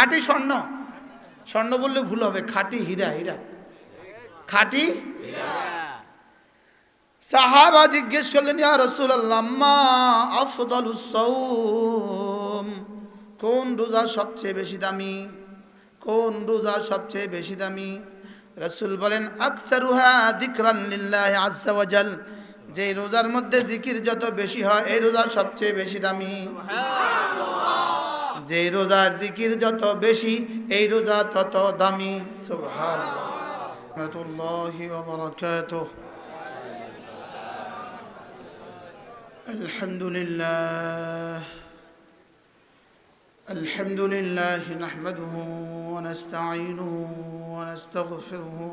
খাঁটি স্বর্ণ, স্বর্ণ বললে ভুল হবে, খাঁটি হীরা, হীরা খাঁটি। সাহাবা জিজ্ঞেস করলেন, ইয়া রাসূলুল্লাহ মা আফদালুস সাওম, কোন রোজা সবচেয়ে বেশি দামি, কোন রোজা সবচেয়ে বেশি দামি? রাসূল বলেন, আকসারুহা যিকরান লিল্লাহি আযজা ওয়া জাল, যে রোজার মধ্যে জিকির যত বেশি হয় এই রোজা সবচেয়ে বেশি দামি। যে রোজার জিকির যত বেশি এই রোজা তত দামি। সুবহানাল্লাহ ওয়া রাহমাতুল্লাহি ওয়া বারাকাতুহু। আলহামদুলিল্লাহ আলহামদুলিল্লাহ নাহমাদুহু ওয়া নাস্তাঈনুহু ওয়া নাস্তাগফিরুহু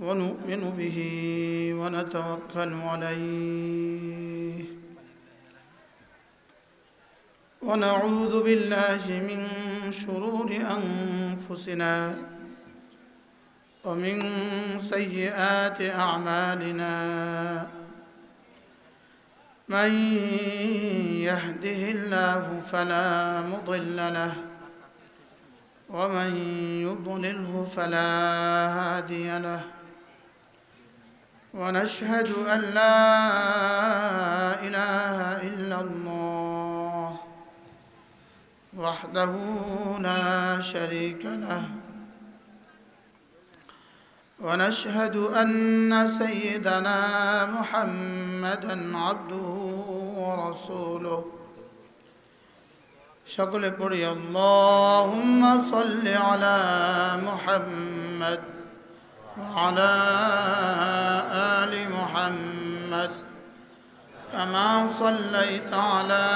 ওয়া নু'মিনু বিহি ওয়া নাতাওয়াক্কালু আলাইহি ওয়া নাউযু বিল্লাহি মিন শুরুরি আনফুসিনা ওয়া মিন সাইয়্যাতি আ'মালিনা। من يهده الله فلا مضل له ومن يضلله فلا هادي له ونشهد أن لا إله إلا الله وحده لا شريك له ونشهد أن سيدنا محمدًا عبده ورسوله। সকলে পড়ি আল্লাহুম্মা সাল্লি আলা মুহাম্মদ ওয়া আলা আলি মুহাম্মদ কামা সাল্লাইতা আলা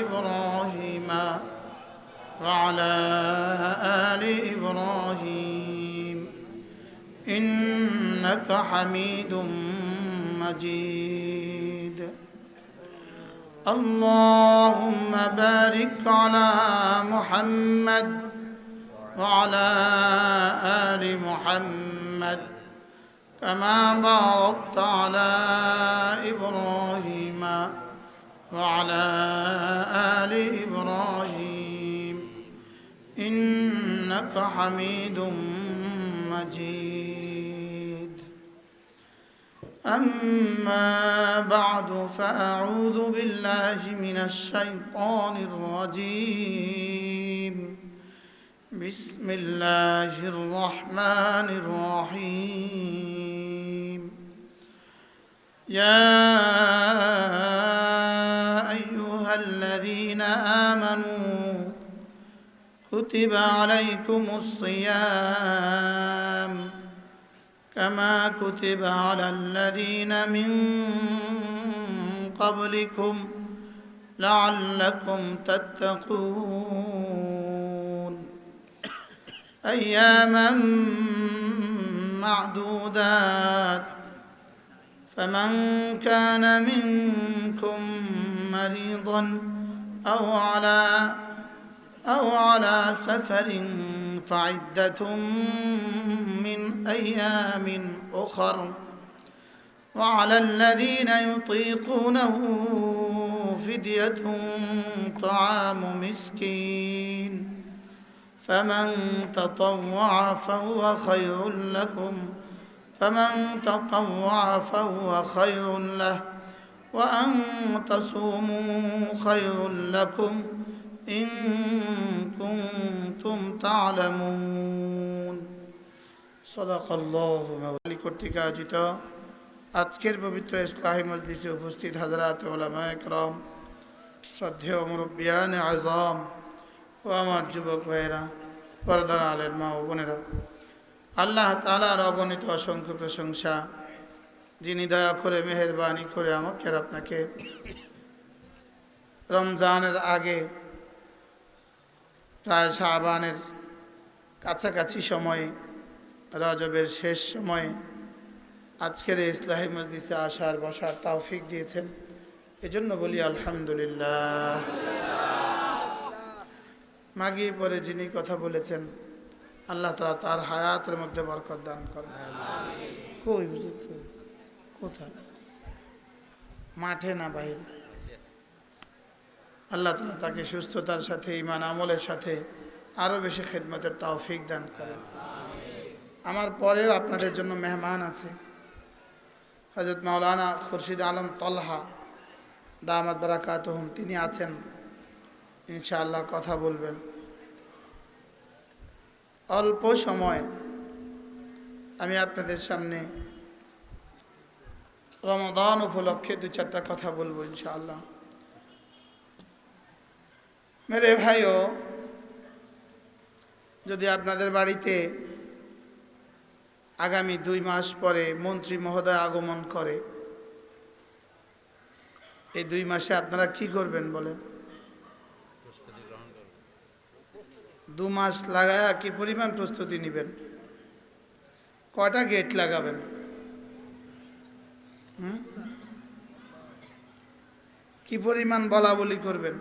ইব্রাহিম ওয়া আলা আলি ইব্রাহিম إنك حميد مجيد। اللهم بارك على محمد وعلى آل محمد كما باركت على إبراهيم وعلى آل إبراهيم إنك حميد مجيد۔ أما بعد فأعوذ بالله من الشيطان الرجيم، بسم الله الرحمن الرحيم۔ يا أيها الذين آمنوا كتب عليكم الصيام كما كتب على الذين من قبلكم لعلكم تتقون، أياما معدودات، فمن كان منكم مريضا أو على سفر فعدة من أيام أخر، وعلى الذين يطيقونه فدية طعام مسكين، فمن تطوع فهو خير لكم، فمن تطوع فهو خير له، وأن تصوموا خير لكم إن كنتم تعلمون। صدق الله مولانا। কর্তৃক আয়োজিত আজকের পবিত্র ইসলাহি মজলিসে উপস্থিত হযরত উলামায়ে কেরাম, শ্রদ্ধেয় মুরব্বিয়ানে আযম ও আমার যুবক ভাইয়েরা, পর্দার আলের মা ও বোনেরা, আল্লাহ তাআলার অগণিত অসংখ্য প্রশংসা, যিনি দয়া করে মেহেরবানি করে আমাকে আর আপনাকে রমজানের আগে প্রায় শাবানের কাছাকাছি সময়ে, রজবের শেষ সময়ে আজকের ইসলাহি মজলিসে আসার বসার তৌফিক দিয়েছেন, এজন্য বলি আলহামদুলিল্লাহ। মাগিয়ে পরে যিনি কথা বলেছেন আল্লাহ তাআলা তার হায়াতের মধ্যে বরকত দান করেন। কই হুজুর, কোথায়? মাঠে না বাইরে? আল্লাহ তাআলা তাকে সুস্থতার সাথে ঈমান আমলের সাথে আরও বেশি খেদমতের তৌফিক দান করেন। আমার পরেও আপনাদের জন্য মেহমান আছে, হযরত মাওলানা খুরশিদ আলম তলহা দামাত বারাকাতুহুম, তিনি আছেন, ইনশাআল্লাহ কথা বলবেন। অল্প সময় আমি আপনাদের সামনে রমাদান উপলক্ষে দু চারটা কথা বলবো ইনশাআল্লাহ। মেরে ভাইও, যদি আপনাদের বাড়িতে আগামী 2 মাস পরে মন্ত্রী মহোদয় আগমন করে, এই 2 মাসে আপনারা কি করবেন বলেন? 2 মাস লাগায়া কি পরিমাণ প্রস্তুতি নেবেন? কয়টা গেট লাগাবেন? কি পরিমাণ বলা বলি করবেন?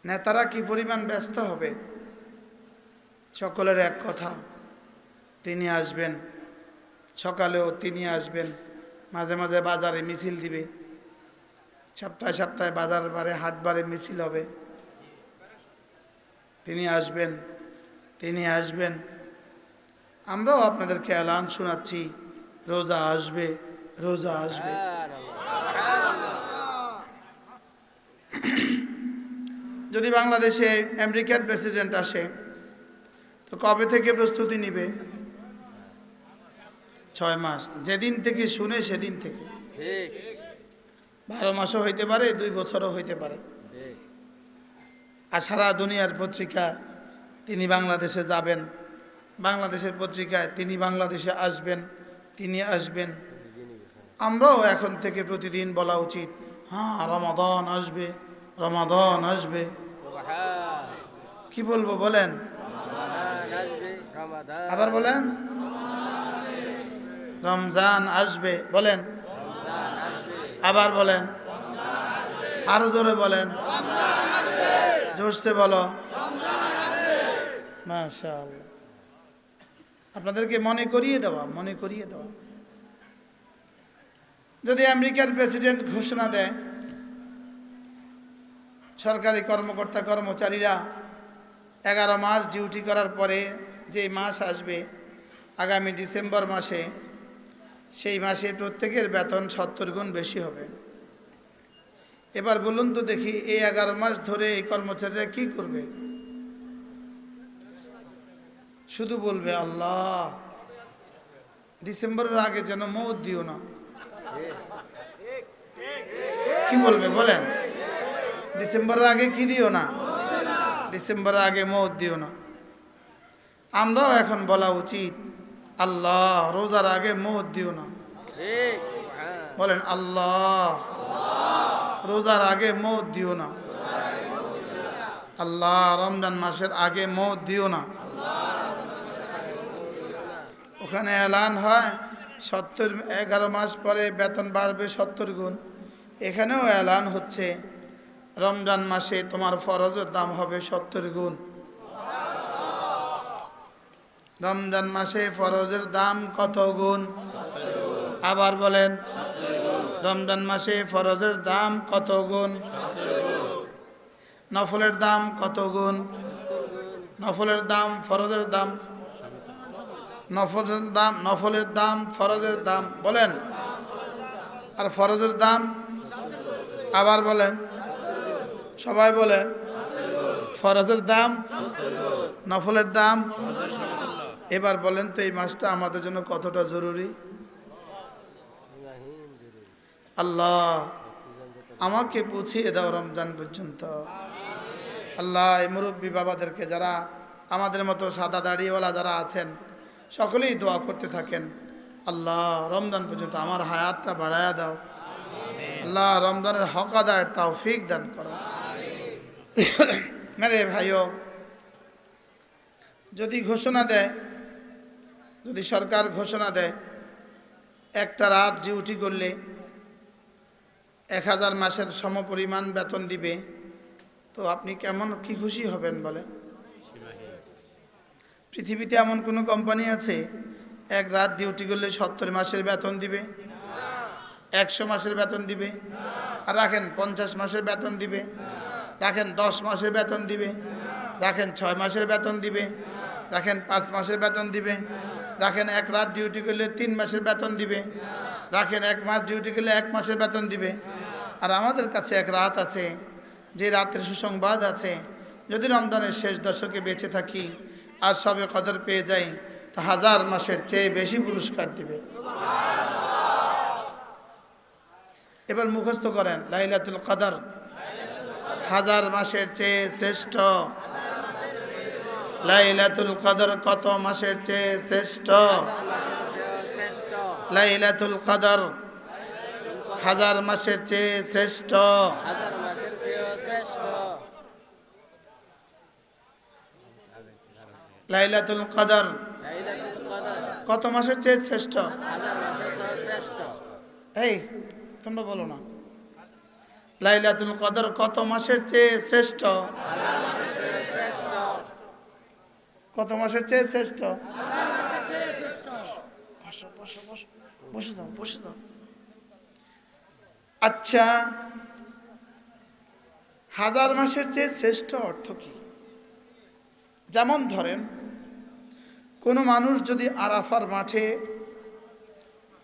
নেতারা কি পরিমাণ ব্যস্ত হবে? সকলের এক কথা, তিনি আসবেন, সকালেও তিনি আসবেন, মাঝে মাঝে বাজারে মিছিল দিবে, সপ্তাহে সপ্তাহে বাজার বারে হাট বারে মিছিল হবে। তিনি আসবেন, তিনি আসবেন। আমরাও আপনাদেরকে এলান শোনাচ্ছি, রোজা আসবে, রোজা আসবে। যদি বাংলাদেশে আমেরিকার প্রেসিডেন্ট আসে, তো কবে থেকে প্রস্তুতি নিবে? 6 মাস। যেদিন থেকে শুনে সেদিন থেকে। 12 মাসও হইতে পারে, 2 বছরও হইতে পারে। আর সারা দুনিয়ার পত্রিকা তিনি বাংলাদেশে যাবেন, বাংলাদেশের পত্রিকায় তিনি বাংলাদেশে আসবেন, তিনি আসবেন। আমরাও এখন থেকে প্রতিদিন বলা উচিত, হ্যাঁ রমাদান আসবে, রমাদান আসবে। কি বলবো বলেন? আবার বলেন, রমজান আসবে বলেন, আবার বলেন, আরো জোরে বলেন, জোরসে বলো। মাশাআল্লাহ। আপনাদেরকে মনে করিয়ে দেওয়া, মনে করিয়ে দেওয়া। যদি আমেরিকার প্রেসিডেন্ট ঘোষণা দেয়, সরকারি কর্মকর্তা কর্মচারীরা 11 মাস ডিউটি করার পরে যে মাস আসবে আগামী ডিসেম্বর মাসে, সেই মাসে প্রত্যেকের বেতন 70 গুণ বেশি হবে। এবার বলুন তো দেখি, এই 11 মাস ধরে এই কর্মচারীরা কি করবে? শুধু বলবে, আল্লাহ ডিসেম্বরের আগে যেন মওত দিও না। কি বলবে বলেন? ডিসেম্বরের আগে কি দিও না? ডিসেম্বরের আগে মওত দিও না। আমরাও এখন বলা উচিত, আল্লাহ রোজার আগে মওত দিও না। বলেন, আল্লাহ রোজার আগে মওত দিও না। আল্লাহ রমজান মাসের আগে মওত দিও না। ওখানে এলান হয় 11 মাস পরে বেতন বাড়বে 70 গুণ। এখানেও এলান হচ্ছে রমজান মাসে তোমার ফরজের দাম হবে 70 গুণ। রমজান মাসে ফরজের দাম কত গুণ? আবার বলেন, রমজান মাসে ফরজের দাম কত গুণ? নফলের দাম কত গুণ? নফলের দাম ফরজের দাম, নফলের দাম, নফলের দাম ফরজের দাম বলেন। আর ফরজের দাম আবার বলেন, সবাই বলেন, ফরজের দাম, নফলের দাম। এবার বলেন তো এই মাসটা আমাদের জন্য কতটা জরুরি? আল্লাহ আমাকে পৌঁছিয়ে দাও রমজান পর্যন্ত। আল্লাহ এই মুরব্বী বাবাদেরকে, যারা আমাদের মতো সাদা দাড়িওয়ালা যারা আছেন, সকলেই দোয়া করতে থাকেন, আল্লাহ রমজান পর্যন্ত আমার হায়াতটা বাড়ায়া দাও। আল্লাহ রমজানের হক আদায়ের তৌফিক দান করো। মেরে ভাইও, যদি ঘোষণা দেয়, যদি সরকার ঘোষণা দেয় একটা রাত ডিউটি করলে 1000 মাসের সমপরিমাণ বেতন দিবে, তো আপনি কেমন কি খুশি হবেন বলেন? পৃথিবীতে এমন কোনো কোম্পানি আছে এক রাত ডিউটি করলে 70 মাসের বেতন দিবে, 100 মাসের বেতন দিবে? আর রাখেন 50 মাসের বেতন দিবে, রাখেন 10 মাসের বেতন দিবে, রাখেন 6 মাসের বেতন দিবে, রাখেন 5 মাসের বেতন দিবে, রাখেন 1 রাত ডিউটি করলে 3 মাসের বেতন দিবে, রাখেন 1 মাস ডিউটি করলে 1 মাসের বেতন দিবে। আর আমাদের কাছে 1 রাত আছে, যে রাতের সুসংবাদ আছে, যদি রমজানের শেষ দশকে বেঁচে থাকি আর সবে কদর পেয়ে যাই, তা 1000 মাসের চেয়ে বেশি পুরস্কার দিবে। এবার মুখস্থ করেন, লাইলাতুল কদর 1000 মাসের চেয়ে শ্রেষ্ঠ। লাইলাতুল কদর কত মাসের চেয়ে শ্রেষ্ঠ? লাইলাতুল কদর 1000 মাসের চেয়ে শ্রেষ্ঠ। লাইলাতুল কদর কত মাসের চেয়ে শ্রেষ্ঠ? এই তোমরা বলো না, লাইলাতুল কদর কত মাসের চেয়ে শ্রেষ্ঠ? কত মাসের চেয়ে শ্রেষ্ঠ? বসে যাও, বসে যাও। আচ্ছা, 1000 মাসের চেয়ে শ্রেষ্ঠ অর্থ কি? যেমন ধরেন, কোনো মানুষ যদি আরাফার মাঠে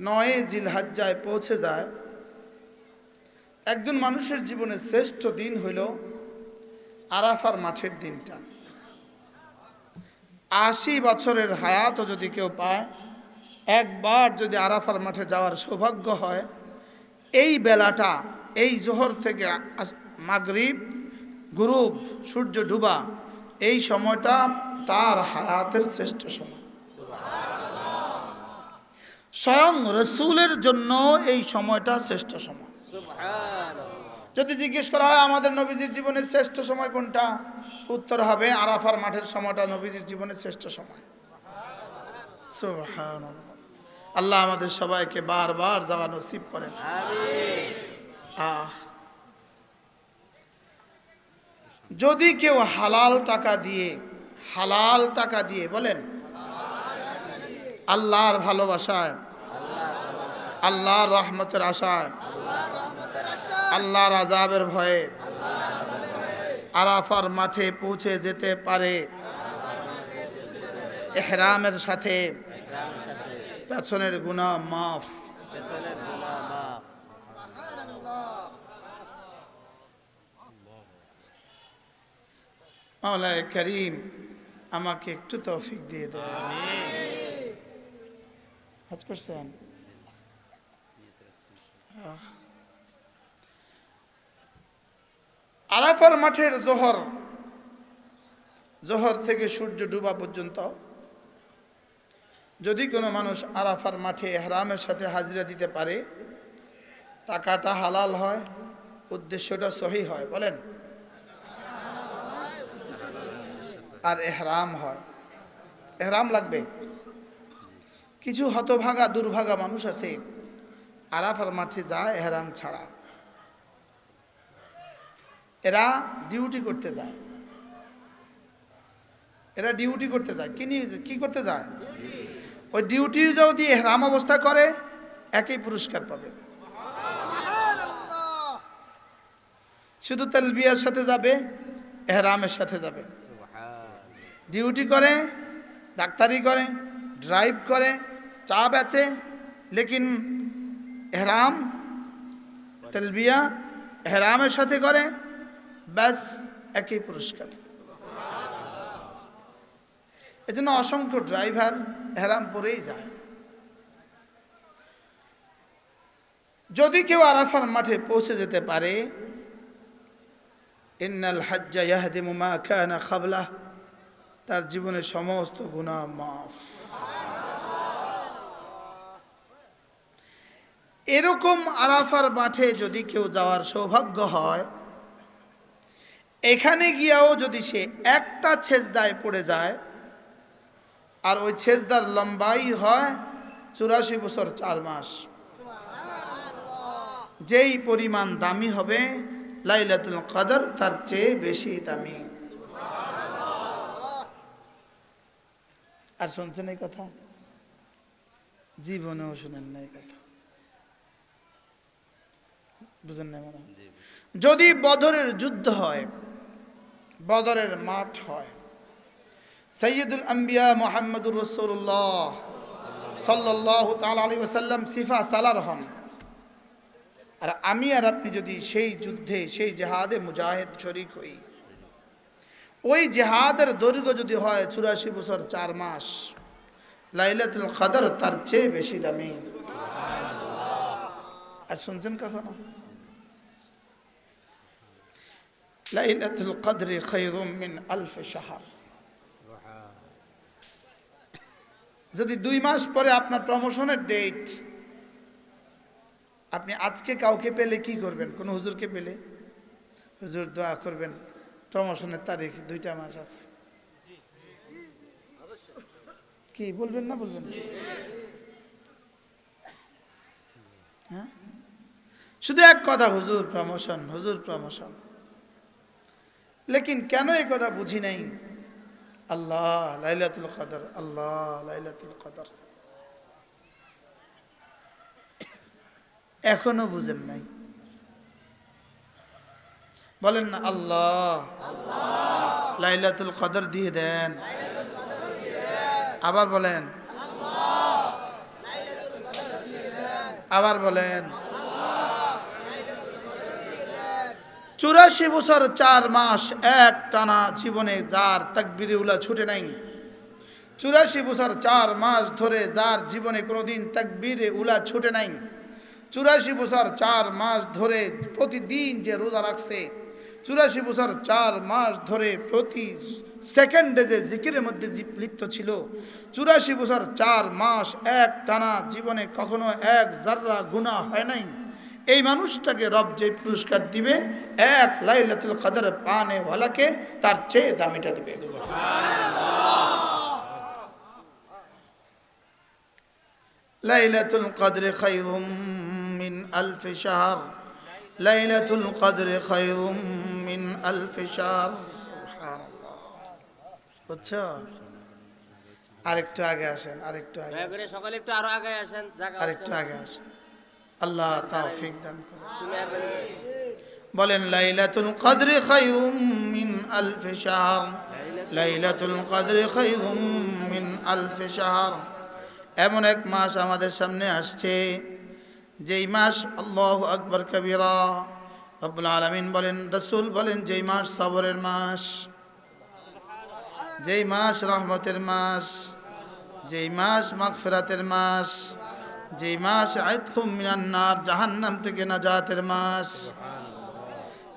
9 জিলহজ্জায় পৌঁছে যায়, একজন মানুষের জীবনে শ্রেষ্ঠ দিন হইল আরাফার মাঠের দিনটা। 80 বছরের হায়াতও যদি কেউ পায়, একবার যদি আরাফার মাঠে যাওয়ার সৌভাগ্য হয়, এই বেলাটা, এই জোহর থেকে মাগরিব, গুরুব, সূর্য ডুবা, এই সময়টা তার হায়াতের শ্রেষ্ঠ সময়। স্বয়ং রসুলের জন্য এই সময়টা শ্রেষ্ঠ সময়। যদি জিজ্ঞেস করা হয় আমাদের নবীজির জীবনের শ্রেষ্ঠ সময় কোনটা, উত্তর হবে আরাফার মাঠের সময়টা নবীজির জীবনের শ্রেষ্ঠ সময়। সুবহানাল্লাহ। আল্লাহ আমাদের সবাইকে বারবার যাওয়া নসিব করেন। যদি কেউ হালাল টাকা দিয়ে বলেন আল্লাহর ভালোবাসায়, আল্লাহর রহমতের আশায়, আল্লাহর আযাবের ভয়ে আরাফার মাঠে পৌঁছে যেতে পারে, ইহরামের সাথে পেছনের গুনাহ মাফ। মাওলায়ে কারীম আমাকে একটু তৌফিক দিয়ে দেন। হজ করছেন? আরাফার মাঠের জোহর থেকে সূর্য ডুবা পর্যন্ত যদি কোনো মানুষ আরাফার মাঠে ইহরামের সাথে হাজিরা দিতে পারে, টাকাটা হালাল হয়, উদ্দেশ্যটা সহি হয়, বলেন, আর ইহরাম হয়। ইহরাম লাগবে। কিছু হতভাগা দুর্ভাগা মানুষ আছে, আরাফার মাঠে যায় ইহরাম ছাড়া। এরা ডিউটি করতে যায়, কি করতে যায়? ওই ডিউটি যদি ইহরাম অবস্থা করে একই পুরস্কার পাবে। শুধু তালবিয়ার সাথে যাবে, ইহরামের সাথে যাবে। ডিউটি করে, ডাক্তারি করে, ড্রাইভ করে, চা বেচে, লেকিন ইহরাম তালবিয়া ইহরামের সাথে করে, ব্যাস একই পুরস্কার। এজন্য অসংখ্য ড্রাইভার ইহরাম পরেই যায়। যদি কেউ আরাফার মাঠে পৌঁছে যেতে পারে, ইন্নাল হাজ্জা ইয়াহদিমু মা কানা ক্বাবলাহ, তার জীবনের সমস্ত গুনাহ মাফ। এরকম আরাফার মাঠে যদি কেউ যাওয়ার সৌভাগ্য হয়, এখানে গিয়াও যদি সে একটা সেজদায় পড়ে যায়, আর ওই সেজদার লম্বাই হয় 84 বছর 4 মাস, যেই পরিমাণ দামি হবে লাইলাতুল কদর তার চেয়ে বেশি দামি। আর শুনছেন এই কথা? জীবনেও শুনেন না এই কথা। বুঝেন না মানে? যদি বদরের যুদ্ধ হয়, বদরের মাঠ হয়, সাইয়্যিদুল আম্বিয়া মুহাম্মদুর রাসূলুল্লাহ সাল্লাল্লাহু তাআলা আলাইহি ওয়াসাল্লাম সিফা সালার হন, আর আমি আর আপনি যদি সেই যুদ্ধে, সেই জিহাদে মুজাহিদ শরীক হই, ওই জিহাদের দৈর্ঘ্য যদি হয় 84 বছর 4 মাস, লাইলাতুল কদর তার চেয়ে বেশি দামি। আর শুনছেন কখনো? লাইলাতুল কদরি খায়রুম মিন আলফ শাহর। যদি 2 মাস পরে আপনার প্রমোশনের ডেট, আপনি আজকে কাউকে পেলে কি করবেন? কোন হুজুরকে পেলে হুজুর দোয়া করবেন, প্রমোশনের তারিখ 2টা মাস আছে। কি বলবেন না বলবেন? হ্যাঁ, শুধু এক কথা, হুজুর প্রমোশন, হুজুর প্রমোশন। লেকিন কেন এই কথা বুঝি নাই? আল্লাহ লাইলাতুল কদর, আল্লাহ লাইলাতুল কদর, এখনো বুঝেন নাই? বলেন না আল্লাহ লাইলাতুল কদর দিয়ে দেন। আবার বলেন, আবার বলেন। 84 বছর 4 মাস এক টানা জীবনে যার তাকবীরে উলা ছুটে নাই, 84 বছর 4 মাস ধরে যার জীবনে কোনোদিন তাকবীরে উলা ছুটে নাই, 84 বছর 4 মাস ধরে প্রতিদিন যে রোজা রাখছে, 84 বছর 4 মাস ধরে প্রতি সেকেন্ডে যে জিকিরের মধ্যে লিপ্ত ছিল, 84 বছর 4 মাস এক টানা জীবনে কখনো এক যাররা গুনাহ হয় নাই, এই মানুষটাকে রব যে পুরস্কার দিবে, এক লাইলাতুল কদর পানে ওয়ালাকে তার চেয়ে দামিটা দিবে। লাইলাতুল কদর খায়রুম মিন আলফ শাহর, লাইলাতুল কদর খায়রুম মিন আলফ শাহর। সুবহানাল্লাহ। বুঝছো? আরেকটু আগে আসেন, আরেকটু আগে, সকালে একটু আরো আগে আসেন, আরেকটু আগে আসেন। আল্লাহ তৌফিক দান করুন। বলেন লাইলাতুল কদর খায়রুম মিন আলফ শাহর, লাইলাতুল কদর খায়রুম মিন আলফ শাহর। এমন এক মাস আমাদের সামনে আসছে, যেই মাস আল্লাহু আকবার কবীরা, রব্বুল আলামিন বলেন, রাসূল বলেন, যেই মাস সবরের মাস, যেই মাস রহমতের মাস, যেই মাস মাগফিরাতের মাস, যেই মাস আইতকুম মিনান নার, জাহান্নাম থেকে নাজাতের মাস,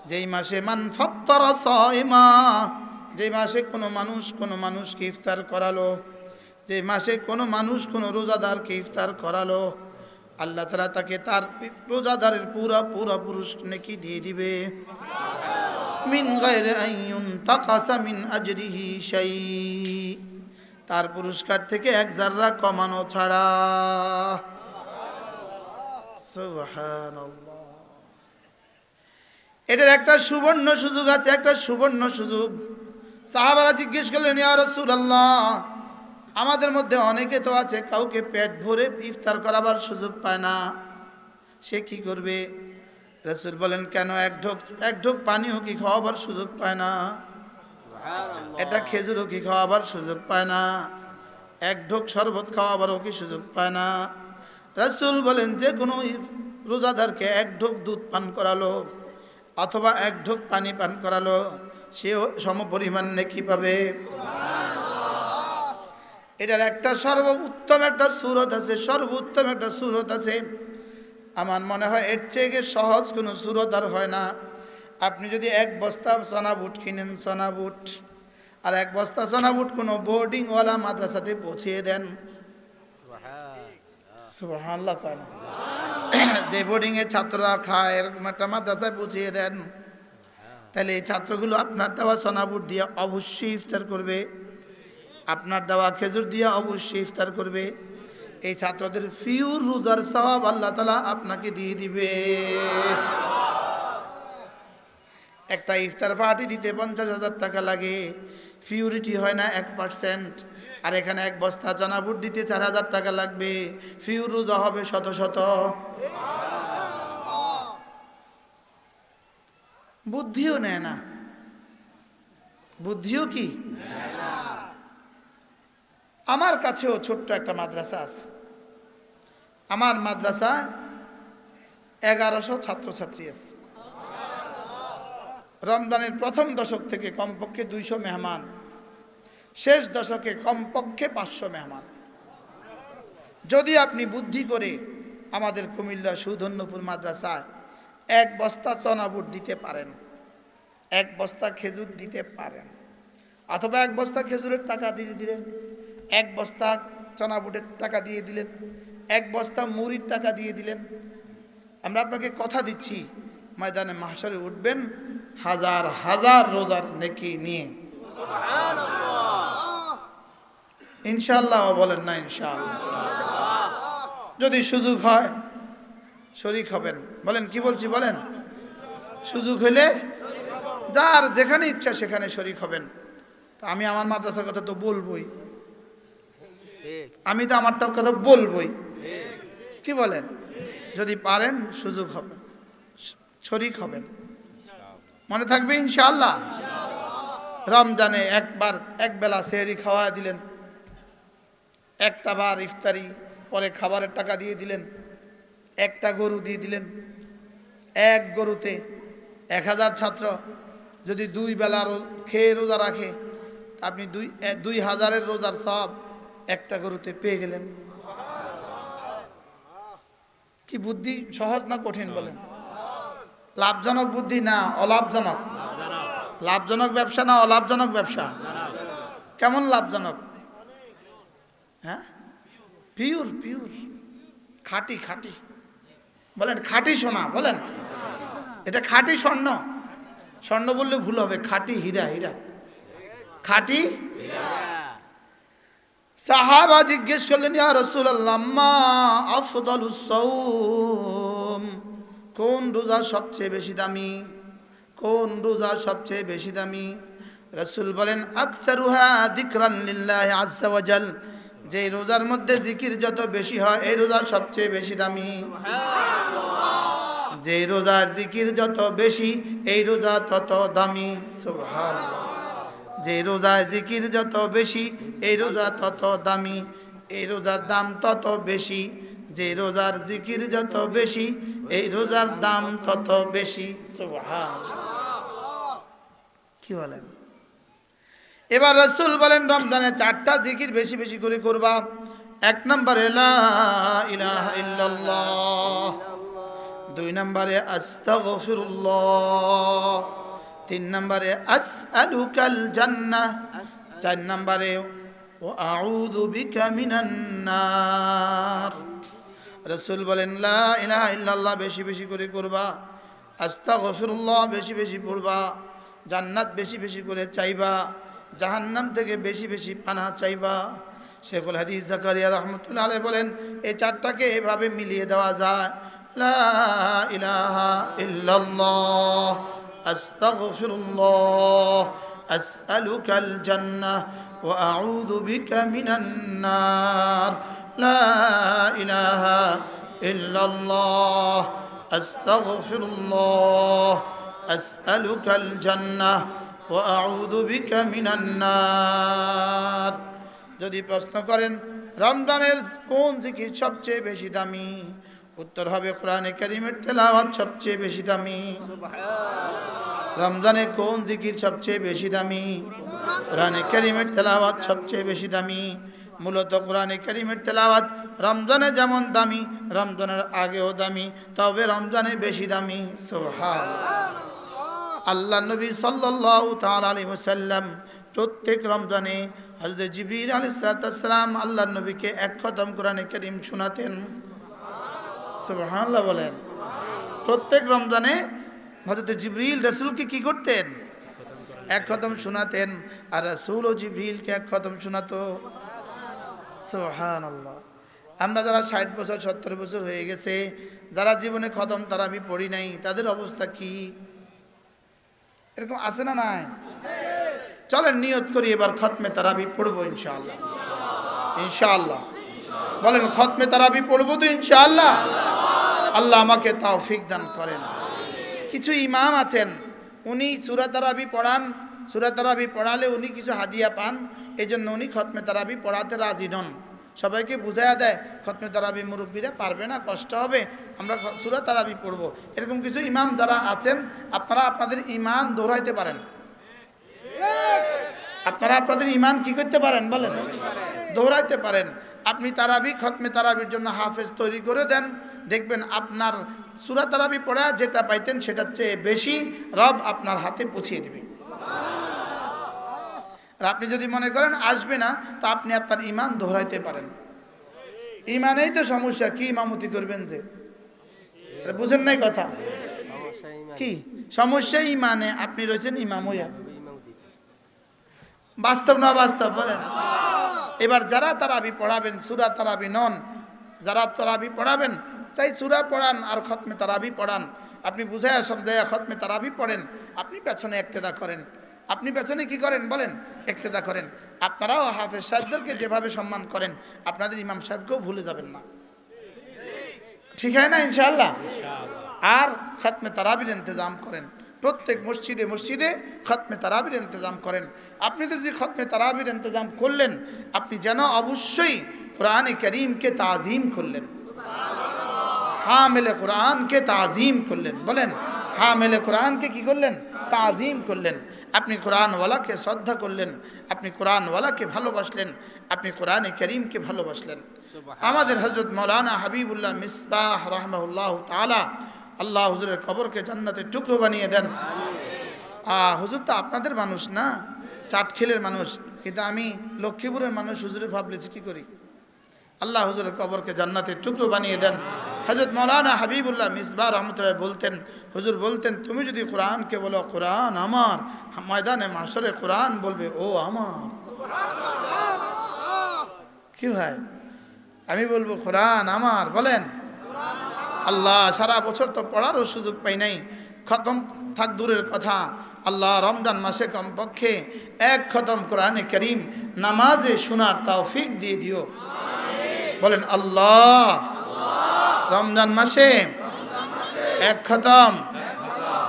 যেই মাসে মান ফাত্তারা সাইমা, যেই মাসে কোনো মানুষকে ইফতার করালো, যে মাসে কোনো মানুষ কোনো রোজাদারকে ইফতার করালো, আল্লাহ তাআলা তাকে তার রোজাদারের পুরা পুরস্কার নেকি দিয়ে দিবে। মিন গায়রি আইয়ুন তাকাসা মিন আজরিহি শাই, তার পুরস্কার থেকে এক যাররা কমানো ছাড়া। সুবহানাল্লাহ। এটার একটা সুবর্ণ সুযোগ আছে, একটা সুবর্ণ সুযোগ। সাহাবারা জিজ্ঞেস করলেন, ইয়া রাসূলুল্লাহ, আমাদের মধ্যে অনেকে তো আছে কাউকে পেট ভরে ইফতার করাবার সুযোগ পায় না, সে কি করবে? রাসূল বলেন, কেন এক ঢোক পানিও কি খাওয়াবার সুযোগ পায় না? এটা খেজুরও কি খাওয়াবার সুযোগ পায় না? এক ঢোক শরবত খাওয়াবারও কি সুযোগ পায় না? রাসূল বলেন, যে কোনো রোজাদারকে এক ঢোক দুধ পান করালো অথবা এক ঢোক পানি পান করালো, সেও সমপরিমাণ নেকি পাবে। এটার একটা সর্বোত্তম একটা সূরত আছে, সর্বোত্তম একটা সূরত আছে। আমার মনে হয় এর চেয়ে সহজ কোনো সূরত আর হয় না। আপনি যদি এক বস্তা সোনা বুট কিনেন, সোনা বুট, আর এক বস্তা সোনা বুট কোনো বোর্ডিংওয়ালা মাদ্রাসাতে পৌঁছিয়ে দেন, সুবহানাল্লাহ কয় না, যে বোর্ডিংয়ে ছাত্ররা খায় এরকম একটা মাদ্রাসায় পৌঁছিয়ে দেন, তাহলে এই ছাত্রগুলো আপনার দেওয়া সোনা বুট দিয়ে অবশ্যই ইফতার করবে, আপনার দেওয়া খেজুর দিয়ে অবশ্যই ইফতার করবে। এই ছাত্রদের ফিউর রোজার সওয়াব আল্লাহ তাআলা আপনাকে দিয়ে দিবে। একটা ইফতার পার্টি দিতে 50,000 টাকা লাগে, পিউরিটি হয় না 1%। আর এখানে এক বস্তা চানা বুট দিতে 4,000 টাকা লাগবে, ফিউর রোজা হবে শত শত। বুদ্ধিও নেয় না। বুদ্ধিও কি? আমার কাছেও ছোট্ট একটা মাদ্রাসা আছে। আমার মাদ্রাসায় 1100 ছাত্রছাত্রী আছে। রমজানের প্রথম দশক থেকে কমপক্ষে 200 মেহমান, শেষ দশকে কমপক্ষে 500 মেহমান। যদি আপনি বুদ্ধি করে আমাদের কুমিল্লা সুধন্যপুর মাদ্রাসায় 1 বস্তা চনা বুট দিতে পারেন, 1 বস্তা খেজুর দিতে পারেন, অথবা 1 বস্তা খেজুরের টাকা দিয়ে দিলেন, 1 বস্তা চনা বুটের টাকা দিয়ে দিলেন, 1 বস্তা মুড়ির টাকা দিয়ে দিলেন, আমরা আপনাকে কথা দিচ্ছি ময়দানে মাহশরে উঠবেন হাজার হাজার রোজার নেকি নিয়ে। ইনশাআল্লাহ বলেন না? ইনশাআল্লাহ। যদি সুযোগ হয় শরীক হবেন। বলেন কি বলছি? বলেন সুযোগ হইলে যার যেখানে ইচ্ছা সেখানে শরীক হবেন। আমি আমার মাদ্রাসার কথা তো বলবই, আমি তো আমারটার কথা বলবই। কি বলেন? যদি পারেন সুযোগ হবে, শরীক হবেন। মনে থাকবে ইনশাআল্লাহ। রমজানে এক বেলা সেহরি খাওয়া দিলেন, একটা বার ইফতারি, পরে খাবারের টাকা দিয়ে দিলেন, একটা গরু দিয়ে দিলেন। 1 গরুতে 1000 ছাত্র যদি 2 বেলা খেয়ে রোজা রাখে, আপনি 2000-এর রোজার সব একটা গরুতে পেয়ে গেলেন। কি বুদ্ধি সহজ না কঠিন? বলেন। লাভজনক বুদ্ধি না অলাভজনক? লাভজনক ব্যবসা না অলাভজনক ব্যবসা? কেমন লাভজনক? হ্যাঁ, পিওর পিওর, খাঁটি খাঁটি। বলেন খাঁটি সোনা। বলেন এটা খাঁটি স্বর্ণ। স্বর্ণ বললে ভুল হবে, খাঁটি হীরা। হীরা, খাঁটি। সাহাবা জিজ্ঞেস করলেন, ইয়া রাসূলুল্লাহ মা আফদালুস সাওম, কোন রোজা সবচেয়ে বেশি দামি? কোন রোজা সবচেয়ে বেশি দামি? রাসূল বলেন, আকসারুহা যিকরান লিল্লাহি আযজা ওয়া জাল, যে রোজার মধ্যে জিকির যত বেশি হয় এই রোজা সবচেয়ে বেশি দামি। যে রোজার জিকির যত বেশি এই রোজা তত দামি। সুবহানাল্লাহ। যে রোজার জিকির যত বেশি এই রোজা তত দামি, এই রোজার দাম তত বেশি। যে রোজার জিকির যত বেশি এই রোজার দাম তত বেশি। সুবহানাল্লাহ। কি বলেন? এবার রাসূল বলেন, রমজানে 4টা জিকির বেশি বেশি করে করবা। 1 নম্বরে লা ইলাহা ইল্লাল্লাহ, 2 নম্বরে আস্তাগফিরুল্লাহ, 3 নম্বরে আসআলুকাল জান্নাহ, 4 নম্বরে ওয়া আউযু বিকা মিনান নার। রাসূল বলেন লা ইলাহা ইল্লাল্লাহ বেশি বেশি করে করবা, আস্তাগফিরুল্লাহ বেশি বেশি পড়বা, জান্নাত বেশি বেশি করে চাইবা, জাহান্নাম থেকে বেশি বেশি পানাহ চাইবা। শেখুল হাদিস জাকারিয়া রাহমাতুল্লাহ আলাইহি বলেন, এই 4টাকে এভাবে মিলিয়ে দেওয়া যায়, লা ইলাহা ইল্লাল্লাহ, আস্তাগফিরুল্লাহ, আসআলুকাল জান্নাহ ওয়া আউযু বিকা মিনান নার। লা ইলাহা ইল্লাল্লাহ, আস্তাগফিরুল্লাহ, আসআলুকাল জান্নাহ ওয়া আউযু বিকা মিনান নার। যদি প্রশ্ন করেন রমজানের কোন জিকির সবচেয়ে বেশি দামি, উত্তর হবে কোরআনে কারীমের তেলাওয়াত সবচেয়ে বেশি দামি। রমজানে কোন জিকির সবচেয়ে বেশি দামি? কোরআনে কারীমের তেলাওয়াত সবচেয়ে বেশি দামি। মূলত কোরআনে কারীমের তেলাওয়াত রমজানে যেমন দামি, রমজানের আগেও দামি, তবে রমজানে বেশি দামি। সুবহানাল্লাহ। আল্লাহ নবী সাল্লাল্লাহু তাআলা আলাইহি ওয়াসাল্লাম প্রত্যেক রমজানে হযরত জিবরিল আলাইহিস সালাম আল্লাহর নবীকে 1 খতম কোরআনে কারীম শোনাতেন। সুবহানাল্লাহ বলেন। প্রত্যেক রমজানে হযরত জিবরিল রাসূলকে কি করতেন? 1 খতম শোনাতেন, আর রাসূল ও জিবরিলকে 1 খতম শোনাতো। সুবহানাল্লাহ। আমরা যারা 60 বছর 70 বছর হয়ে গেছে, যারা জীবনে খতম তারাবি পড়ি নাই, তাদের অবস্থা কি? এরকম আছে না নাই? চলেন নিয়ত করি এবার খতমে তারাবি পড়বো ইনশাআল্লাহ। ইনশাআল্লাহ বলেন, খতমে তারাবি পড়বো তো ইনশাআল্লাহ। আল্লাহ আমাকে তৌফিক দান করেন। কিছু ইমাম আছেন উনি সূরা তারাবি পড়ান, সূরা তারাবি পড়ালে উনি কিছু হাদিয়া পান, এই জন্য উনি খতমে তারাবি পড়াতে রাজি নন। সবাইকে বুঝাইয়া দেয় খতমে তারাবি মুরব্বীরা পারবে না, কষ্ট হবে, আমরা সূরা তারাবি পড়বো। এরকম কিছু ইমাম যারা আছেন, আপনারা আপনাদের ইমান দৌড়াইতে পারেন। আপনারা আপনাদের ইমান কি করতে পারেন বলেন? দৌড়াইতে পারেন। আপনি তারাবি খতমে তারাবির জন্য হাফেজ তৈরি করে দেন, দেখবেন আপনার সূরা তারাবি পড়া যেটা পাইতেন সেটার চেয়ে বেশি রব আপনার হাতে পৌঁছিয়ে দেবে। আর আপনি যদি মনে করেন আসবে না, তা আপনি আপনার ইমান দোহরাইতে পারেন। ইমানেই তো সমস্যা, কি ইমামতি করবেন যে? বুঝেন নাই কথা কি? সমস্যা ইমানে, আপনি রয়েছেন ইমাম হইয়া। বাস্তব না বাস্তব বলেন? এবার যারা তারাবি পড়াবেন, সূরা তারাবি নন, যারা তারাবি পড়াবেন, চাই সূরা পড়ান আর খতমে তারাবি পড়ান, আপনি বুঝাইয়া সমঝাইয়া খতমে তারাবি পড়েন, আপনি পেছনে ইক্তেদা করেন। আপনি পেছনে কি করেন বলেন? ইক্তেদা করেন। আপনারাও হাফেজ সাহেবদেরকে যেভাবে সম্মান করেন, আপনাদের ইমাম সাহেবকেও ভুলে যাবেন না, ঠিক হয় না ইনশাআল্লাহ? আর খতমে তারাবির ইন্তজাম করেন, প্রত্যেক মসজিদে মসজিদে খতমে তারাবির ইন্তজাম করেন। আপনি তো যদি খতমে তারাবির ইন্তজাম করলেন, আপনি যেন অবশ্যই কোরআনে কারীমকে তাজিম করলেন, হামিলে কোরআনকে তাজিম করলেন। বলেন, হামিলে কোরআনকে কি করলেন? তাজিম করলেন। আপনি কোরআনওয়ালাকে শ্রদ্ধা করলেন, আপনি কোরআনওয়ালাকে ভালোবাসলেন, আপনি কোরআনে কারীমকে ভালোবাসলেন। আমাদের হযরত মাওলানা হাবিবুল্লাহ মিসবাহ রাহমাহুল্লাহ তাআলা, আল্লাহ হুজুরের কবরকে জান্নাতের টুকরো বানিয়ে দেন। হুজুর তো আপনাদের মানুষ না, চাটখিলের মানুষ, কিন্তু আমি লক্ষ্মীপুরের মানুষ, হুজুরের পাবলিসিটি করি। আল্লাহ হুজুরের কবরকে জান্নাতের টুকরো বানিয়ে দেন। হযরত মাওলানা হাবিবুল্লাহ মিসবাহ রাহমাতুল্লাহ বলতেন, হুজুর বলতেন, তুমি যদি কোরআনকে বলো কোরআন আমার, ময়দানে মাশরে কোরআন বলবে ও আমার। কি ভাই, আমি বলবো কোরআন আমার, বলেন আল্লাহ। সারা বছর তো পড়ারও সুযোগ পাই নাই, খতম থাক দূরের কথা, আল্লাহ রমজান মাসে কমপক্ষে এক খতম কোরআনে কারীম নামাজে শোনার তৌফিক দিয়ে দিও, বলেন আল্লাহ। রমজান মাসে এক খতম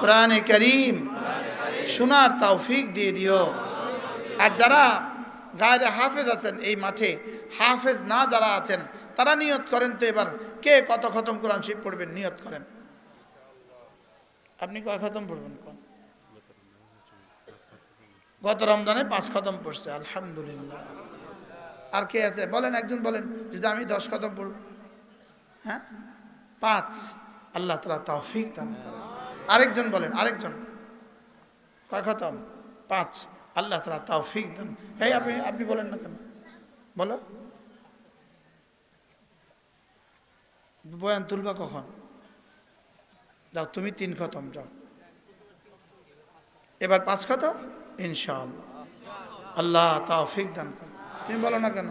কোরআনে কারীম শোনার তৌফিক দিয়ে দিও। আর যারা গায়রে হাফেজ আছেন এই মাঠে, হাফেজ না যারা আছেন, তারা নিয়ত করেন তো এবার কে কত খতম কোরআন শরীফ পড়বেন, নিয়ত করেন। আপনি কয় খতম পড়বেন কোন? গত রমজানে 5 খতম পড়ছে, আলহামদুলিল্লাহ। আর কে আছে বলেন, একজন বলেন যদি আমি 10 খতম পড়ব। হ্যাঁ 5, আল্লাহ তাআলা তৌফিক দান করেন। আরেকজন বলেন, আরেকজন কয় খতম? 5, আল্লাহ তাআলা তৌফিক দান। এই আপনি বলেন না কেন? বলো, বয়ান তুলবা কখন? যাও তুমি 3 খতম যাও, এবার 5 খতম ইনশাআল্লাহ, আল্লাহ তৌফিক দান করেন। তুমি বলো না কেন?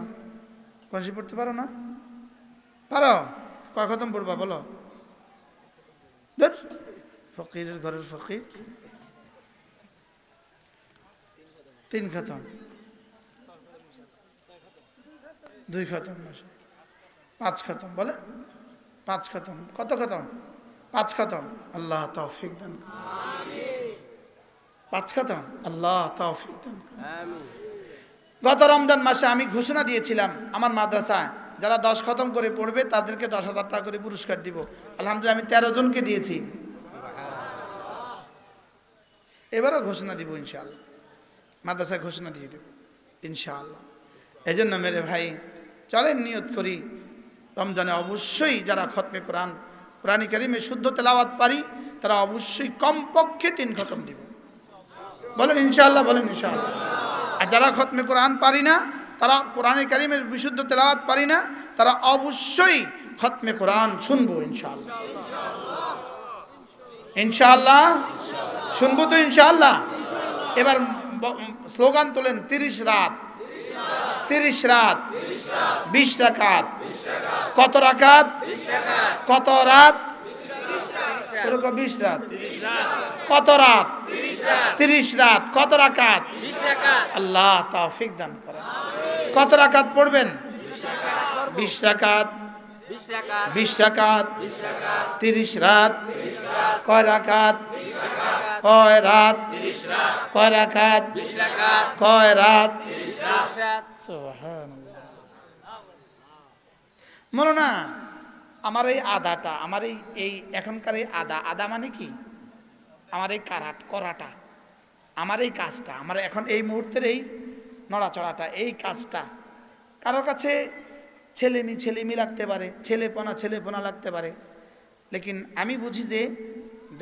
কোনসি পড়তে পারো না? পারো? কয় খতম পড়বা বলো? ফকিরের ঘরের ফকির 3 খতম, 2 খতম, 5 খতম, বলে 5 খতম। কত খতম? 5 খতম, আল্লাহ তৌফিক দান করেন। 5 খতম, আল্লাহ তৌফিক দান করেন। গত রমজান মাসে আমি ঘোষণা দিয়েছিলাম আমার মাদ্রাসায় যারা 10 খতম করে পড়বে তাদেরকে 10,000 টাকা করে পুরস্কার দিব। আলহামদুলিল্লাহ আমি 13 জনকে দিয়েছি। এবারও ঘোষণা দিব ইনশাআল্লাহ, মাদ্রাসায় ঘোষণা দিয়ে দেব ইনশাআল্লাহ। এই জন্য মেরে ভাই চলেন নিয়ত করি, রমজানে অবশ্যই যারা খতমে কোরআন, কোরআনে কারীমে শুদ্ধ তেলাওয়াত পারি, তারা অবশ্যই কমপক্ষে 3 খতম দিব, বলেন ইনশাআল্লাহ, বলেন ইনশাআল্লাহ। আর যারা খতমে কোরআন পারি না, তারা কোরআনে কারীমের বিশুদ্ধ তেলাওয়াত পারি না, তারা অবশ্যই খতমে কোরআন শুনবো ইনশাআল্লাহ। ইনশাআল্লাহ শুনবো তো ইনশাআল্লাহ। এবার স্লোগান তোলেন, 30 রাত, 30 রাত, 20 রাকাত। কত রাকাত? কত রাত? 20 রাত। কত রাত? 30 রাত। কত রাকাত? আল্লাহ তৌফিক দান করেন। কত রাকাত পড়বেন? 20 রাকাত, 20 রাকাত, 30 রাত। কয় রাকাত? কয় রাত 30 রাত কয় রাকাত 20 রাকাত কয় রাত 30 রাত সুবহানাল্লাহ। মৌলানা আমার এই আদাটা আমার এই এখনকার এই আদা মানে কি আমার এই করাটা আমার এই কাজটা আমার এখন এই মুহূর্তের এই নড়াচড়াটা এই কাজটা কারোর কাছে ছেলেমি লাগতে পারে ছেলেপনা লাগতে পারে লেকিন আমি বুঝি যে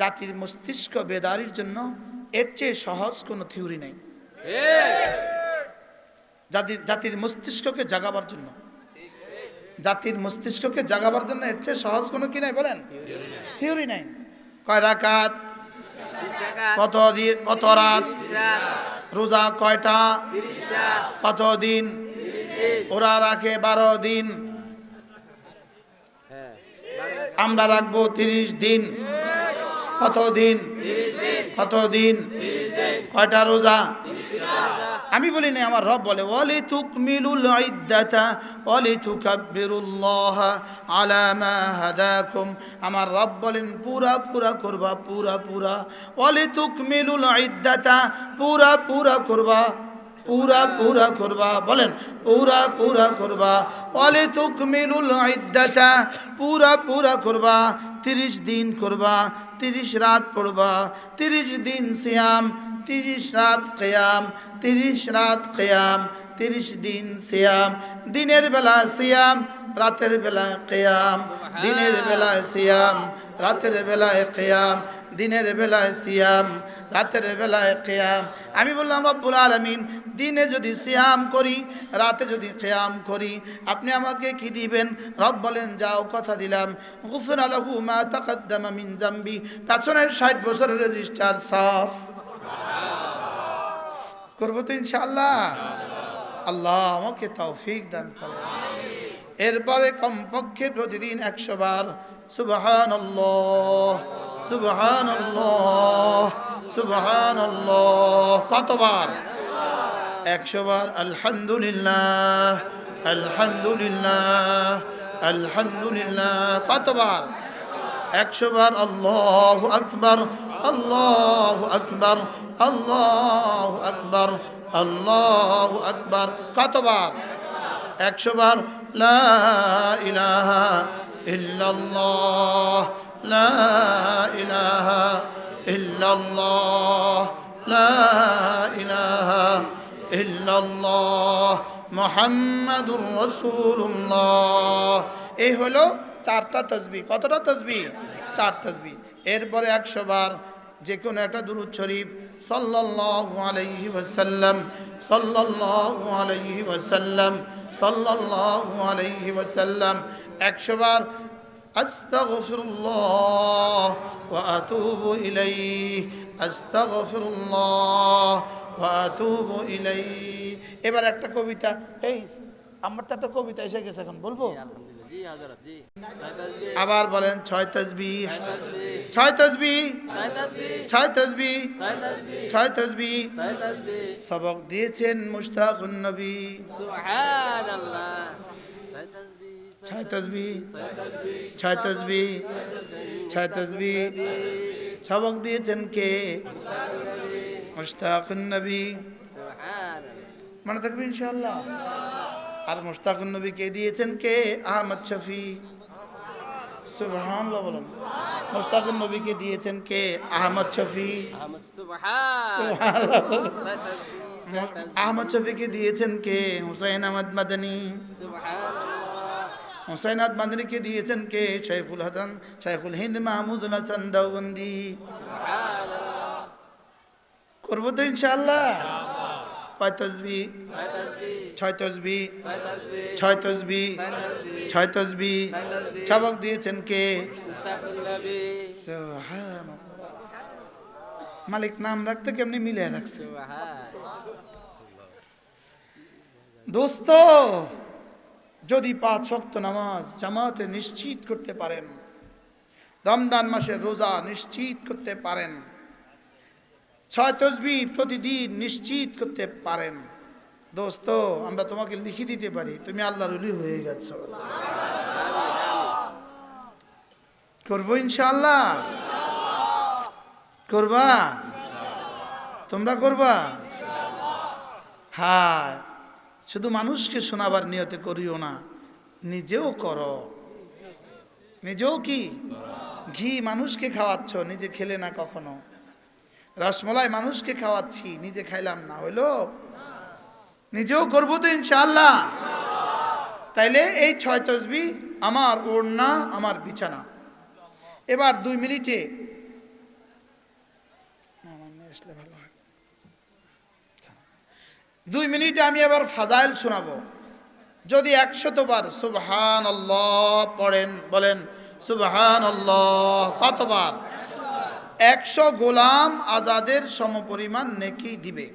জাতির মস্তিষ্ক বেদারির জন্য এর চেয়ে সহজ কোনো থিওরি নেই। জাতির মস্তিষ্ককে জাগাবার জন্য এর চেয়ে সহজ কোনো কি নাই বলেন থিওরি নাই। কয় রাকাত কত দিন কত রাত রোজা কয়টা 30 রাত কত দিন ওরা রাখে 12 দিন আমরা রাখবো 30 দিন কত দিন কয়টা রোজা আমি বলি না আমার রব বলে ওয়ালি তুকমিলুল ইদ্দাতা ওয়ালি তুকাব্বিরুল্লাহ আলা মা হাদাকুম আমার রব বলেন পুরা করবা পুরা ওয়ালি তুকমিলুল ইদ্দাতা পুরা করবা বলেন পুরা করবা ওয়ালি তুকমিলুল ইদ্দাতা পুরা করবা 30 দিন করবা 30 রাত পড়বা 30 দিন সিয়াম 30 রাত কিয়াম 30 দিন সিয়াম দিনের বেলা সিয়াম রাতের বেলা কিয়াম দিনের বেলা সিয়াম রাতের বেলায় কিয়াম দিনের বেলায় সিয়াম রাতের বেলায় কিয়াম আমি বললাম রব্বুল আলামিন দিনে যদি সিয়াম করি রাতে যদি কিয়াম করি আপনি আমাকে কি দিবেন রব বলেন যাও কথা দিলাম গুফিরা লাহু মা তাকাদ্দামা মিন জামবি পেছনের 60 বছরের রেজিস্টার সাফ করবো তো ইনশাআল্লাহ আল্লাহ আমাকে তৌফিক দান করে এরপরে কমপক্ষে প্রতিদিন 100 বার সুবহানাল্লাহ কতবার 100 বার আলহামদুলিল্লাহ কতবার 100 বার আল্লাহু আকবার আল্লাহু আকবার কতবার 100 বার লা ইলাহা ইল্লাল্লাহ মুহাম্মাদুর রাসূলুল্লাহ এই হলো 4টা তাসবিহ কতটা তাসবিহ 4 তাসবিহ এরপরে 100 বার যে কোনো একটা দুরূদ শরীফ সাল্লাল্লাহু আলাইহি ওয়াসাল্লাম 100 বার আস্তাগফিরুল্লাহ ওয়া আতুবু ইলাইহি এবার একটা কবিতা এই আমার তো একটা কবিতা এসে গেছে এখন বলবো আবার বলেন 6 তাসবিহ 6 তাসবিহ সবক দিয়েছেন মুশতাকুন নবী সুবহানাল্লাহ 6 তাসবিহ সবক দিয়েছেন কে মুশতাকুন নবী মনে থাকবে ইনশাআল্লাহ আর মুশতাকুন নবী কে দিয়েছেন কে আহমদ শফি সুবহানাল্লাহ বলেন মুশতাকুন নবী কে দিয়েছেন কে আহমদ শফি সুবহানাল্লাহ আহমদ শফি কে দিয়েছেন কে হুসাইন আহমদ মাদানী হুসাইন আহমদ মাদানী কে দিয়েছেন কে শাইখুল হিন্দ মাহমুদুল হাসান দেওবন্দি করবো তো ইনশাআল্লাহ 6 তাসবিহ সবক দিয়েছেন কে সুবহানাল্লাহ মালিক নাম রাখতে কেমনি মিলে রাখছে দোস্ত যদি 5 ওয়াক্ত নামাজ জামাতে নিশ্চিত করতে পারেন রমজান মাসের রোজা নিশ্চিত করতে পারেন 6 তাসবিহ প্রতিদিন নিশ্চিত করতে পারেন দোস্ত আমরা তোমাকে লিখে দিতে পারি তুমি আল্লাহর ওলি হয়ে গেছো করবো ইনশাআল্লাহ করবা? তোমরা করবা? হ্যাঁ, শুধু মানুষকে শোনাবার নিয়তে করিও না, নিজেও করো। নিজেও কি? ঘি মানুষকে খাওয়াচ্ছ, নিজে খেলে না কখনো। রসমলাই মানুষকে খাওয়াচ্ছি, নিজে খাইলাম না, হইলো? নিজেও করবো তো ইনশাআল্লাহ। তাইলে এই 6 তাসবিহ আমার ওড়না, আমার বিছানা। এবার 2 মিনিটে 2 মিনিটে আমি এবার ফাজাইল শোনাবো। যদি 100 বার সুবহানাল্লাহ পড়েন, বলেন সুবহানাল্লাহ কতবার? 100 গোলাম আজাদের সমপরিমাণ নেকি দিবে।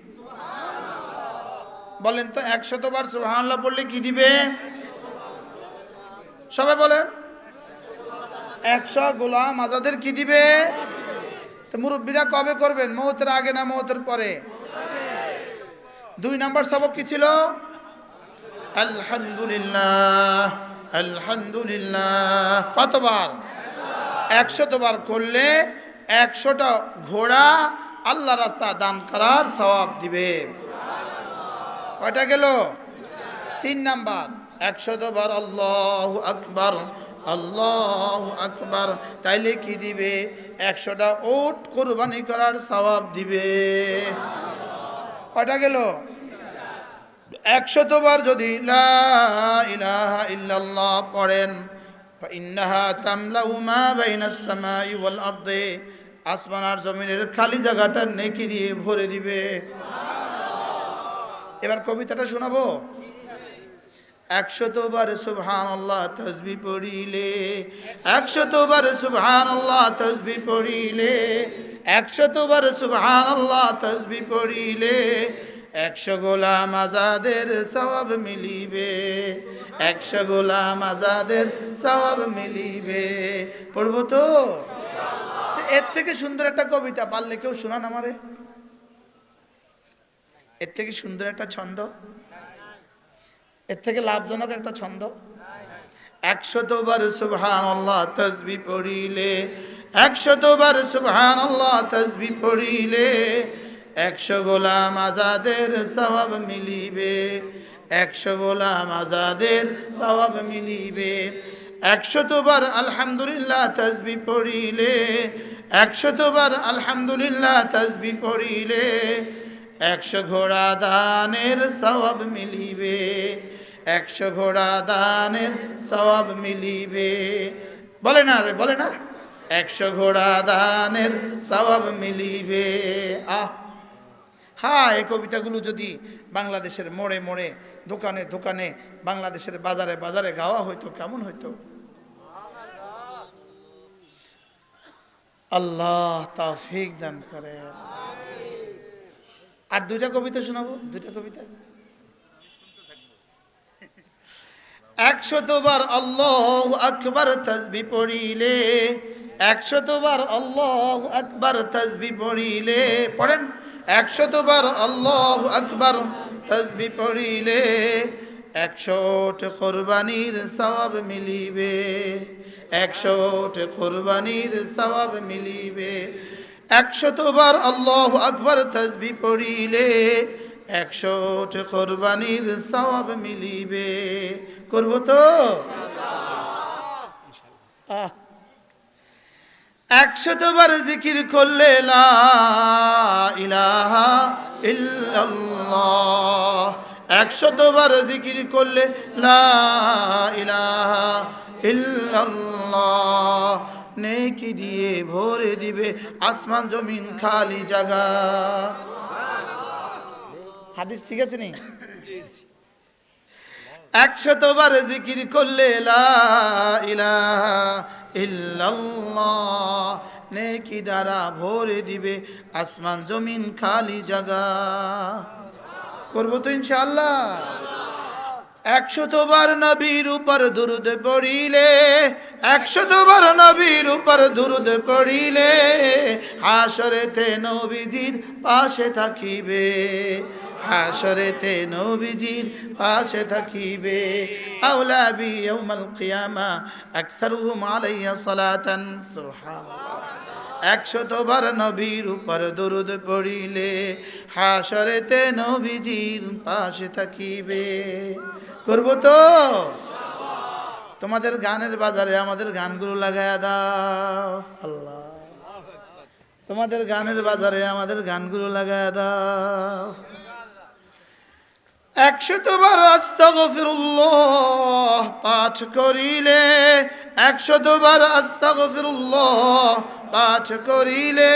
বলেন তো 100 বার সুবহানাল্লাহ পড়লে কি দিবে? সবাই বলেন 100 গোলাম আজাদের কি দিবে? তো মুরব্বীরা কবে করবেন? মওতের আগে না মওতের পরে? 2 নাম্বার সবক কি ছিল? আলহামদুলিল্লাহ, আলহামদুলিল্লাহ কতবার? 100 বার করলে 100টা ঘোড়া আল্লাহ রাস্তা দান করার সওয়াব দিবে। কয়টা গেল? 3 নাম্বার 100 বার আল্লাহু আকবার, আল্লাহু আকবার, তাইলে কি দিবে? 100টা উট কুরবানি করার সওয়াব দিবে। কয়টা গেল? 100 বার যদি লা ইলাহা ইল্লাল্লাহ পড়েন, ফাইন্নাহা তামলাউ মা বাইনাস সামাই ওয়াল আরদি, আসমান আর জমিনের খালি জায়গাটা নেকি দিয়ে ভরে দিবে। এবার কবিতাটা শোনাবো। 100 বার সুবহানাল্লাহ তাসবিহ পড়িলে, 100 বার সুবহানাল্লাহ তাসবিহ পড়িলে, 100 বার সুবহানাল্লাহ তাসবিহ পড়িলে 100 গোলাম আজাদের সওয়াব মিলিবে, 100 গোলাম আজাদের সওয়াব মিলিবে। পড়বো তো? এর থেকে সুন্দর একটা কবিতা পারলে কেউ শোনান আমারে? এর থেকে সুন্দর একটা ছন্দ, এর থেকে লাভজনক একটা ছন্দ। 100 বার সুবহানাল্লাহ তাসবিহ পড়িলে, 100 বার সুবহানাল্লাহ তাসবিহ পড়িলে 100 গোলাম আজাদের সওয়াব মিলিবে, 100 গোলাম আজাদের সওয়াব মিলিবে। 100 বার আলহামদুলিল্লাহ তাসবিহ পড়িলে, 100 বার আলহামদুলিল্লাহ তাসবিহ পড়িলে 100 ঘোড়া দানের সওয়াব মিলিবে, 100 ঘোড়া দানের সওয়াব মিলিবে। বলে না রে, বলে না 100 ঘোড়া দানের সওয়াব মিলিবে। হ্যাঁ, এই কবিতাগুলো যদি বাংলাদেশের মোড়ে মোড়ে, দোকানে দোকানে, বাংলাদেশের বাজারে বাজারে গাওয়া হইতো কেমন হইতো? আল্লাহ তৌফিক দান করে। আর 2টা কবিতা শোনাবো, 2টা কবিতা। 100 বার আল্লাহু আকবার তাসবিহ পড়িলে, 100 বার আল্লাহু আকবার তাসবিহ পড়িলে, পড়েন 100 বার আল্লাহু আকবার তাসবিহ পড়িলে 100 কোরবানির সওয়াব মিলিবে, 100 কোরবানির সওয়াব মিলিবে। 100 বার আল্লাহু আকবার তাসবিহ পড়িলে 100 কোরবানির সওয়াব মিলিবে। করব তো? 100 বার জিকির করলে লা ইলাহা ইল্লাল্লাহ, 100 বার জিকির করলে লা ইলাহা ইল্লাল্লাহ নেকি দিয়ে ভরে দিবে আসমান জমিন খালি জায়গা। হাদিস ঠিক আছে নি? 100 বার জিকির করলে লা ইলাহা ইল্লাল্লাহ নেকি দ্বারা ভরে দিবে আসমান জমিন খালি জায়গা। করবো তো ইনশাআল্লাহ। 100 বার নবীর উপর দুরূদ পড়িলে, 100 বার নবীর উপর দুরূদ পড়িলে হাসরেতে নবীজির পাশে থাকিবে, হাসরেতে নবীজির পাশে থাকিবে। আওলা বি ইয়াউমাল কিয়ামা আকসারুহুম আলাইয়া সালাতান। সুবহানাল্লাহ। 100বার নবীর উপর দরুদ পড়িলে হাসরেতে নবীজির পাশে থাকিবে। করবো তো? তোমাদের গানের বাজারে আমাদের গানগুলো লাগায়া দাও। আল্লাহ, তোমাদের গানের বাজারে আমাদের গানগুলো লাগায়া দাও। 100বার আস্তাগফিরুল্লাহ পাঠ করিলে, 100বার আস্তাগফিরুল্লাহ পাঠ করিলে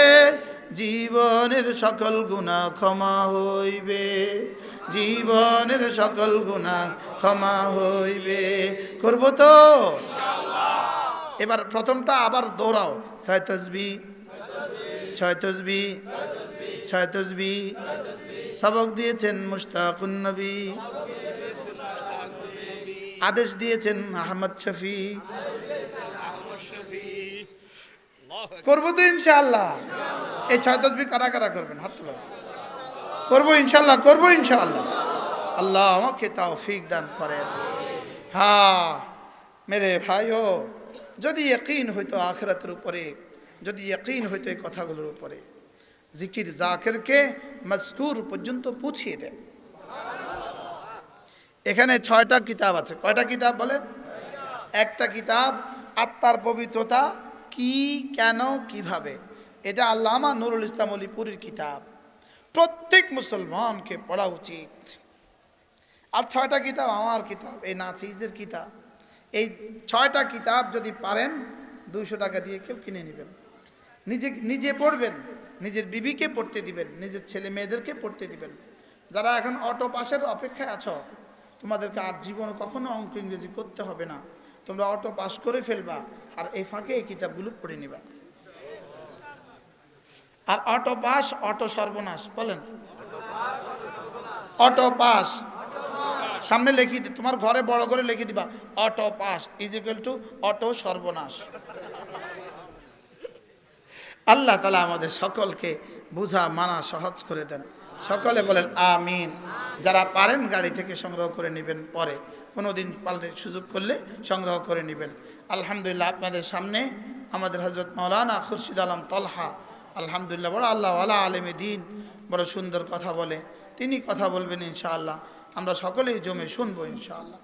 জীবনের সকল গুনাহ ক্ষমা হইবে, জীবনের সকল গুনাহ ক্ষমা হইবে। করবো তো? এবার প্রথমটা আবার দৌড়াও। 6 তাসবিহ, 6 তাসবিহ, 6 তাসবিহ। সবক দিয়েছেন মুশতাকুন নবী, আদেশ দিয়েছেন আহমদ শফি। করবো তো ইনশাআল্লাহ? এই 6 তাসবিহ কারা কারা করবেন? হাত তোলো। করবো ইনশাআল্লাহ, করবো ইনশাআল্লাহ। আল্লাহ আমাকে তৌফিক দান করেন। হ্যাঁ মেরে ভাইও, যদি ইয়াকিন হইতো আখিরাতের উপরে, যদি ইয়াকিন হইতো এই কথাগুলোর উপরে, জিকির জাকিরকে মজকুর পর্যন্ত পৌঁছিয়ে দেন। এখানে 6টা কিতাব আছে। কয়টা কিতাব বলেন? একটা কিতাব আত্মার পবিত্রতা কি, কেন, কিভাবে, এটা আল্লামা নুরুল ইসলাম অলিপুরীর কিতাব। প্রত্যেক মুসলমানকে পড়া উচিত। আর 6টা কিতাব আমার কিতাব, এই নাচিজের কিতাব। এই 6টা কিতাব যদি পারেন 200 টাকা দিয়ে কেউ কিনে নেবেন, নিজে পড়বেন, নিজের বিবিকে পড়তে দিবেন, নিজের ছেলে মেয়েদেরকে পড়তে দিবেন। যারা এখন অটো পাসের অপেক্ষায় আছো, তোমাদেরকে আর জীবনে কখনো অঙ্ক ইংরেজি করতে হবে না, তোমরা অটো পাস করে ফেলবা, আর এই ফাঁকে এই কিতাবগুলো পড়ে নিবা। আর অটো পাস, অটো সর্বনাশ বলেন। অটো পাস সামনে লিখে দি, তোমার ঘরে বড় করে লিখে দিবা, auto pass is equal to auto সর্বনাশ। আল্লাহ তাআলা আমাদের সকলকে বুঝা মানা সহজ করে দেন। সকলে বলেন আমিন। যারা পারেন গাড়ি থেকে সংগ্রহ করে নেবেন, পরে কোনোদিন পাল্টে সুযোগ করলে সংগ্রহ করে নেবেন। আলহামদুলিল্লাহ, আপনাদের সামনে আমাদের হযরত মাওলানা খুরশিদ আলম তলহা, আলহামদুলিল্লাহ বড় আল্লাহওয়ালা আলেমে দ্বীন, বড় সুন্দর কথা বলে। তিনি কথা বলবেন ইনশাআল্লাহ। আমরা সকলেই জমে শুনবো ইনশাআল্লাহ।